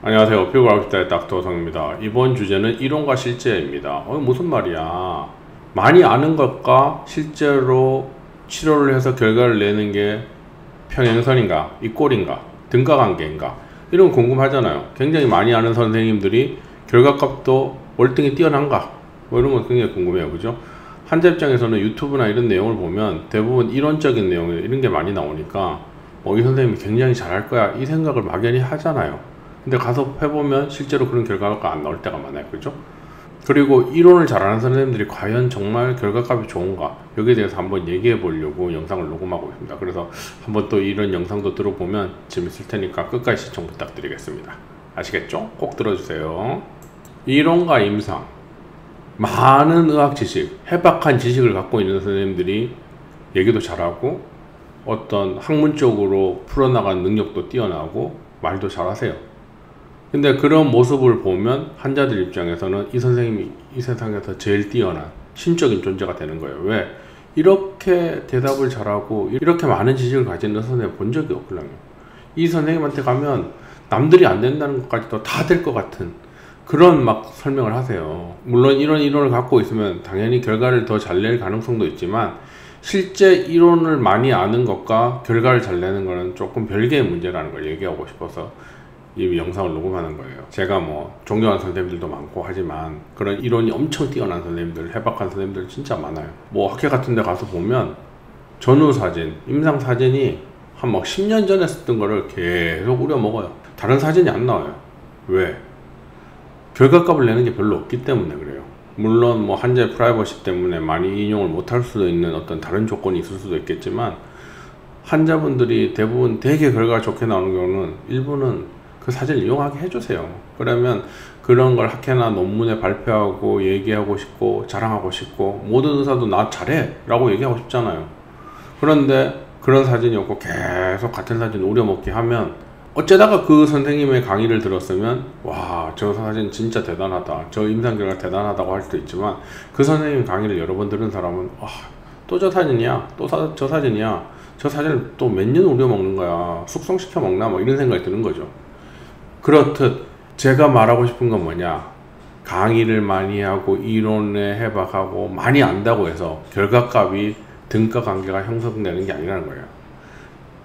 안녕하세요. 피부과학자의 닥터성입니다. 이번 주제는 이론과 실제입니다. 무슨 말이야? 많이 아는 것과 실제로 치료를 해서 결과를 내는 게 평행선인가? 이꼴인가? 등가관계인가? 이런 거 궁금하잖아요. 굉장히 많이 아는 선생님들이 결과값도 월등히 뛰어난가? 뭐 이런 거 굉장히 궁금해요. 그죠? 환자 입장에서는 유튜브나 이런 내용을 보면 대부분 이론적인 내용 이런 게 많이 나오니까 이 선생님이 굉장히 잘할 거야 이 생각을 막연히 하잖아요. 근데 가서 해보면 실제로 그런 결과가 안 나올 때가 많아요. 그죠? 그리고 이론을 잘하는 선생님들이 과연 정말 결과값이 좋은가? 여기에 대해서 한번 얘기해 보려고 영상을 녹음하고 있습니다. 그래서 한번 또 이런 영상도 들어보면 재밌을 테니까 끝까지 시청 부탁드리겠습니다. 아시겠죠? 꼭 들어주세요. 이론과 임상, 많은 의학 지식, 해박한 지식을 갖고 있는 선생님들이 얘기도 잘하고 어떤 학문적으로 풀어나가는 능력도 뛰어나고 말도 잘하세요. 근데 그런 모습을 보면 환자들 입장에서는 이 선생님이 이 세상에서 제일 뛰어난 신적인 존재가 되는 거예요. 왜? 이렇게 대답을 잘하고 이렇게 많은 지식을 가진 선생님 본 적이 없거든요. 이 선생님한테 가면 남들이 안 된다는 것까지도 다 될 것 같은 그런 막 설명을 하세요. 물론 이런 이론을 갖고 있으면 당연히 결과를 더 잘 낼 가능성도 있지만 실제 이론을 많이 아는 것과 결과를 잘 내는 거는 조금 별개의 문제라는 걸 얘기하고 싶어서 이 영상을 녹음하는 거예요. 제가 존경하는 선생님들도 많고 하지만 그런 이론이 엄청 뛰어난 선생님들, 해박한 선생님들 진짜 많아요. 학회 같은 데 가서 보면 전후사진, 임상사진이 한 10년 전에 썼던 거를 계속 우려먹어요. 다른 사진이 안 나와요. 왜? 결과값을 내는 게 별로 없기 때문에 그래요. 물론 환자의 프라이버시 때문에 많이 인용을 못할 수도 있는 어떤 다른 조건이 있을 수도 있겠지만 환자분들이 대부분 되게 결과가 좋게 나오는 경우는 일부는 그 사진을 이용하게 해주세요. 그러면 그런 걸 학회나 논문에 발표하고 얘기하고 싶고 자랑하고 싶고 모든 의사도 나 잘해 라고 얘기하고 싶잖아요. 그런데 그런 사진이 없고 계속 같은 사진 우려먹기 하면 어쩌다가 그 선생님의 강의를 들었으면 와, 저 사진 진짜 대단하다, 저 임상결과 대단하다고 할 수도 있지만 그 선생님 강의를 여러 번 들은 사람은 또 저 사진이야, 또 저 사진이야, 저 사진을 또 몇 년 우려먹는 거야, 숙성시켜 먹나 이런 생각이 드는 거죠. 그렇듯 제가 말하고 싶은 건 뭐냐, 강의를 많이 하고 이론에 해박하고 많이 안다고 해서 결과값이 등가관계가 형성되는 게 아니라는 거예요.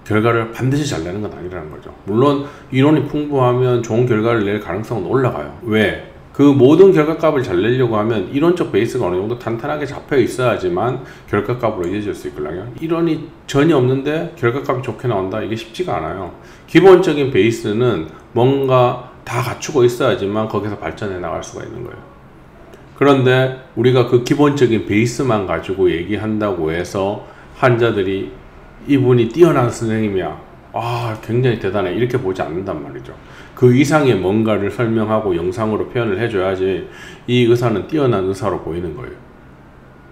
결과를 반드시 잘 내는 건 아니라는 거죠. 물론 이론이 풍부하면 좋은 결과를 낼 가능성은 올라가요. 왜? 그 모든 결과값을 잘 내려고 하면 이론적 베이스가 어느 정도 탄탄하게 잡혀 있어야지만 결과값으로 이어질 수 있거든요. 이론이 전혀 없는데 결과값이 좋게 나온다? 이게 쉽지가 않아요. 기본적인 베이스는 뭔가 다 갖추고 있어야지만 거기서 발전해 나갈 수가 있는 거예요. 그런데 우리가 그 기본적인 베이스만 가지고 얘기한다고 해서 환자들이 이분이 뛰어난 선생님이야, 굉장히 대단해, 이렇게 보지 않는단 말이죠. 그 이상의 뭔가를 설명하고 영상으로 표현을 해줘야지 이 의사는 뛰어난 의사로 보이는 거예요.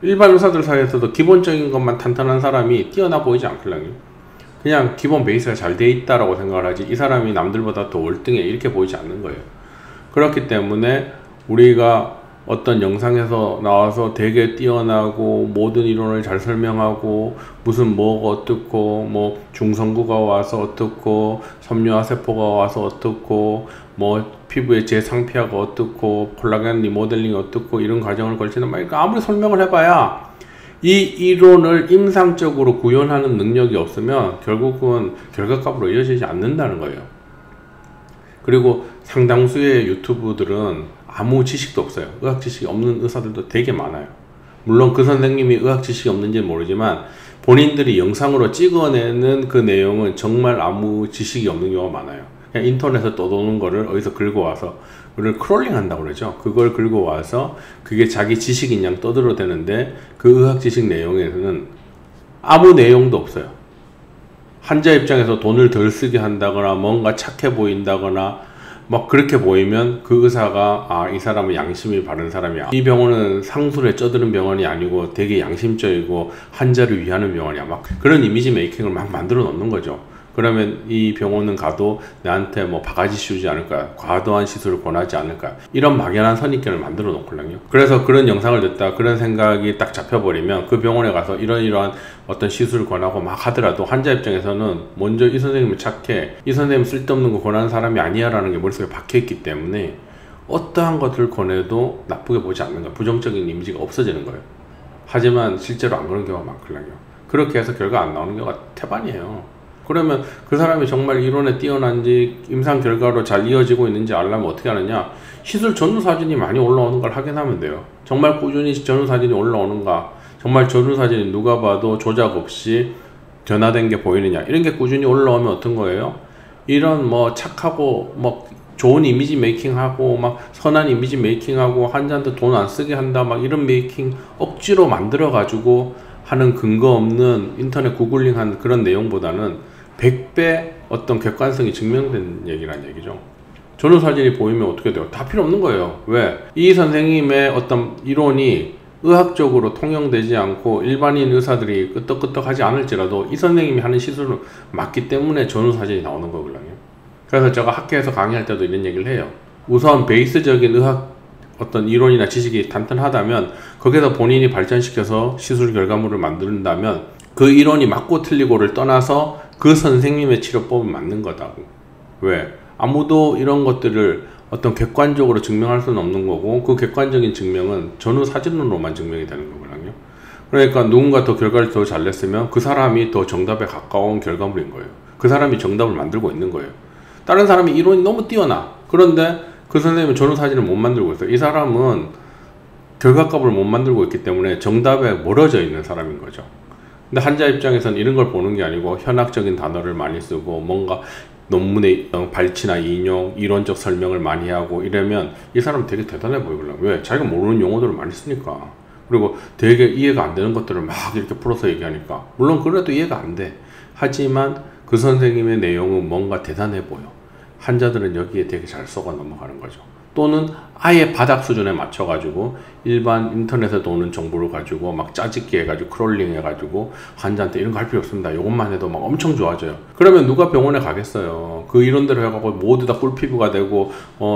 일반 의사들 사이에서도 기본적인 것만 탄탄한 사람이 뛰어나 보이지 않거든요. 그냥 기본 베이스가 잘 돼 있다라고 생각을 하지 이 사람이 남들보다 더 월등해 이렇게 보이지 않는 거예요. 그렇기 때문에 우리가 어떤 영상에서 나와서 되게 뛰어나고 모든 이론을 잘 설명하고 무슨 뭐가 어떻고 중성구가 와서 어떻고 섬유화세포가 와서 어떻고 피부의 재상피화가 어떻고 콜라겐 리모델링이 어떻고 이런 과정을 걸치는 아무리 설명을 해봐야 이 이론을 임상적으로 구현하는 능력이 없으면 결국은 결과값으로 이어지지 않는다는 거예요. 그리고 상당수의 유튜브들은 아무 지식도 없어요. 의학 지식이 없는 의사들도 되게 많아요. 물론 그 선생님이 의학 지식이 없는지는 모르지만 본인들이 영상으로 찍어내는 그 내용은 정말 아무 지식이 없는 경우가 많아요. 그냥 인터넷에 떠도는 거를 어디서 긁어 와서 그걸 크롤링 한다고 그러죠. 그걸 긁어 와서 그게 자기 지식인 양 떠들어대는데 그 의학 지식 내용에서는 아무 내용도 없어요. 환자 입장에서 돈을 덜 쓰게 한다거나 뭔가 착해 보인다거나 그렇게 보이면 그 의사가 이 사람은 양심이 바른 사람이야, 이 병원은 상술에 쩌드는 병원이 아니고 되게 양심적이고 환자를 위하는 병원이야, 그런 이미지 메이킹을 만들어 놓는 거죠. 그러면 이 병원은 가도 내한테 뭐 바가지 씌우지 않을까, 과도한 시술을 권하지 않을까, 이런 막연한 선입견을 만들어 놓거든요. 그래서 그런 영상을 듣다 그런 생각이 딱 잡혀버리면 그 병원에 가서 이러한 어떤 시술을 권하고 막 하더라도 환자 입장에서는 먼저 이 선생님은 착해, 이 선생님 쓸데없는 거 권하는 사람이 아니야 라는 게 머릿속에 박혀있기 때문에 어떠한 것을 권해도 나쁘게 보지 않는 거예요. 부정적인 이미지가 없어지는 거예요. 하지만 실제로 안 그런 경우가 많거든요. 그렇게 해서 결과 안 나오는 경우가 태반이에요. 그러면 그 사람이 정말 이론에 뛰어난지 임상 결과로 잘 이어지고 있는지 알려면 어떻게 하느냐, 시술 전후 사진이 많이 올라오는 걸 확인하면 돼요. 정말 꾸준히 전후 사진이 올라오는가, 정말 전후 사진이 누가 봐도 조작 없이 변화된 게 보이느냐, 이런 게 꾸준히 올라오면 어떤 거예요? 이런 뭐 착하고 뭐 좋은 이미지 메이킹하고 막 선한 이미지 메이킹하고 환자한테 돈 안 쓰게 한다 막 이런 메이킹 억지로 만들어 가지고 하는 근거 없는 인터넷 구글링한 그런 내용보다는 100배 어떤 객관성이 증명된 얘기란 얘기죠. 전후 사진이 보이면 어떻게 돼요? 다 필요 없는 거예요. 왜? 이 선생님의 어떤 이론이 의학적으로 통용되지 않고 일반인 의사들이 끄떡끄떡하지 않을지라도 이 선생님이 하는 시술은 맞기 때문에 전후 사진이 나오는 거거든요. 그래서 제가 학교에서 강의할 때도 이런 얘기를 해요. 우선 베이스적인 의학 어떤 이론이나 지식이 탄탄하다면 거기서 본인이 발전시켜서 시술 결과물을 만든다면 그 이론이 맞고 틀리고를 떠나서 그 선생님의 치료법은 맞는 거다고. 왜? 아무도 이런 것들을 어떤 객관적으로 증명할 수는 없는 거고, 그 객관적인 증명은 전후 사진으로만 증명이 되는 거거든요. 그러니까 누군가 더 결과를 더 잘 냈으면 그 사람이 더 정답에 가까운 결과물인 거예요. 그 사람이 정답을 만들고 있는 거예요. 다른 사람이 이론이 너무 뛰어나. 그런데 그 선생님은 전후 사진을 못 만들고 있어요. 이 사람은 결과값을 못 만들고 있기 때문에 정답에 멀어져 있는 사람인 거죠. 근데 환자 입장에서는 이런 걸 보는 게 아니고 현학적인 단어를 많이 쓰고 뭔가 논문의 발치나 인용, 이론적 설명을 많이 하고 이러면 이 사람은 되게 대단해 보이거든요. 왜? 자기가 모르는 용어들을 많이 쓰니까. 그리고 되게 이해가 안 되는 것들을 막 이렇게 풀어서 얘기하니까. 물론 그래도 이해가 안 돼. 하지만 그 선생님의 내용은 뭔가 대단해 보여. 환자들은 여기에 되게 잘 쏘가 넘어가는 거죠. 또는 아예 바닥 수준에 맞춰가지고 일반 인터넷에 도는 정보를 가지고 막 짜집기 해가지고 크롤링 해가지고 환자한테 이런 거 할 필요 없습니다. 이것만 해도 막 엄청 좋아져요. 그러면 누가 병원에 가겠어요? 그 이론대로 해가지고 모두 다 꿀피부가 되고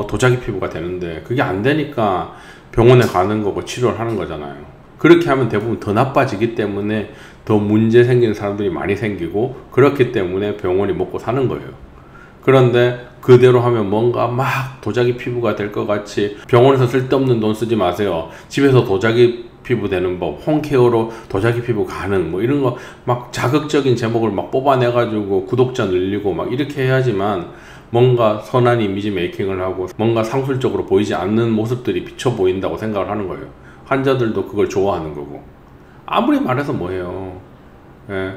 도자기 피부가 되는데 그게 안 되니까 병원에 가는 거고 치료를 하는 거잖아요. 그렇게 하면 대부분 더 나빠지기 때문에 더 문제 생기는 사람들이 많이 생기고 그렇기 때문에 병원이 먹고 사는 거예요. 그런데 그대로 하면 뭔가 막 도자기 피부가 될 것 같이 병원에서 쓸데없는 돈 쓰지 마세요. 집에서 도자기 피부 되는 법, 홈케어로 도자기 피부 가능 뭐 이런 거 막 자극적인 제목을 막 뽑아내가지고 구독자 늘리고 막 이렇게 해야지만 뭔가 선한 이미지 메이킹을 하고 뭔가 상술적으로 보이지 않는 모습들이 비쳐 보인다고 생각을 하는 거예요. 환자들도 그걸 좋아하는 거고. 아무리 말해서 뭐해요. 예.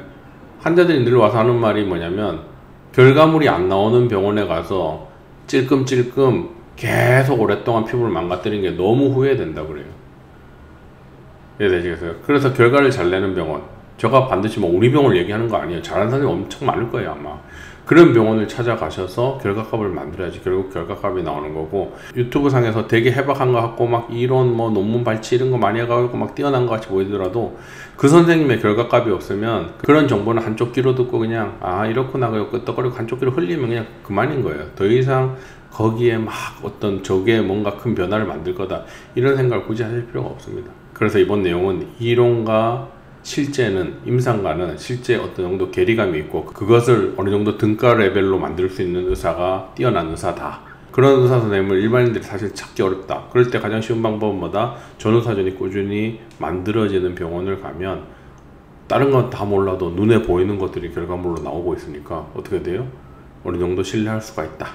환자들이 늘 와서 하는 말이 뭐냐면 결과물이 안 나오는 병원에 가서 찔끔찔끔 계속 오랫동안 피부를 망가뜨린 게 너무 후회된다 그래요. 이해되시겠어요? 그래서 결과를 잘 내는 병원, 제가 반드시 뭐 우리 병원을 얘기하는 거 아니에요. 잘하는 사람이 엄청 많을 거예요 아마. 그런 병원을 찾아가셔서 결과값을 만들어야지 결국 결과값이 나오는 거고, 유튜브 상에서 되게 해박한 거 같고 막 이론 뭐 논문 발치 이런 거 많이 해가지고 막 뛰어난 거 같이 보이더라도 그 선생님의 결과값이 없으면 그런 정보는 한쪽 귀로 듣고 그냥 아 이렇구나 그리고 끄떡거리고 한쪽 귀로 흘리면 그냥 그만인 거예요. 더 이상 거기에 막 어떤 저게 뭔가 큰 변화를 만들 거다 이런 생각을 굳이 하실 필요가 없습니다. 그래서 이번 내용은 이론과 실제는 임상과는 실제 어떤 정도 괴리감이 있고 그것을 어느 정도 등가 레벨로 만들 수 있는 의사가 뛰어난 의사다. 그런 의사 선생님을 일반인들이 사실 찾기 어렵다. 그럴 때 가장 쉬운 방법은 뭐다? 전후사전이 꾸준히 만들어지는 병원을 가면 다른 건 다 몰라도 눈에 보이는 것들이 결과물로 나오고 있으니까 어떻게 돼요? 어느 정도 신뢰할 수가 있다.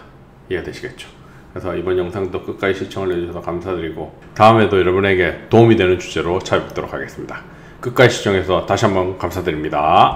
이해가 되시겠죠? 그래서 이번 영상도 끝까지 시청을 해주셔서 감사드리고 다음에도 여러분에게 도움이 되는 주제로 찾아뵙도록 하겠습니다. 끝까지 시청해서 다시 한번 감사드립니다.